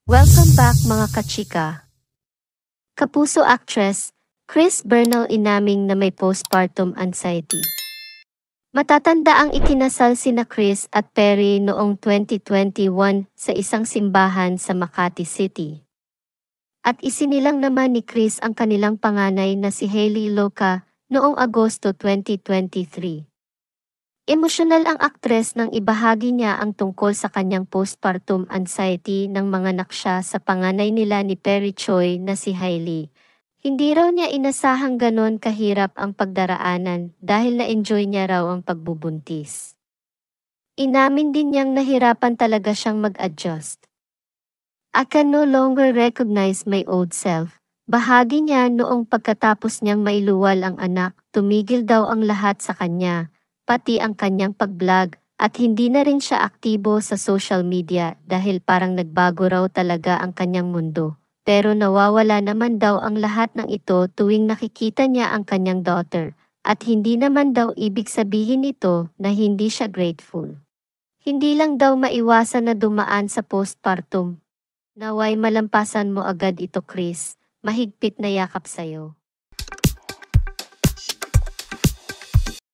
Welcome back mga kachika. Kapuso actress, Chris Bernal inaming na may postpartum anxiety. Matatanda ang ikinasal sina Chris at Perry noong 2021 sa isang simbahan sa Makati City. At isinilang naman ni Chris ang kanilang panganay na si Hailey Loca noong Agosto 2023. Emosyonal ang aktres nang ibahagi niya ang tungkol sa kanyang postpartum anxiety nang manganak siya sa panganay nila ni Perry Choi na si Hailey. Hindi raw niya inasahang ganon kahirap ang pagdaraanan dahil na-enjoy niya raw ang pagbubuntis. Inamin din niyang nahirapan talaga siyang mag-adjust. I can no longer recognize my old self. Bahagi niya noong pagkatapos niyang mailuwal ang anak, tumigil daw ang lahat sa kanya, pati ang kanyang pag-vlog, at hindi na rin siya aktibo sa social media dahil parang nagbago raw talaga ang kanyang mundo. Pero nawawala naman daw ang lahat ng ito tuwing nakikita niya ang kanyang daughter, at hindi naman daw ibig sabihin ito na hindi siya grateful. Hindi lang daw maiwasan na dumaan sa postpartum. Naway malampasan mo agad ito, Chris. Mahigpit na yakap sa'yo.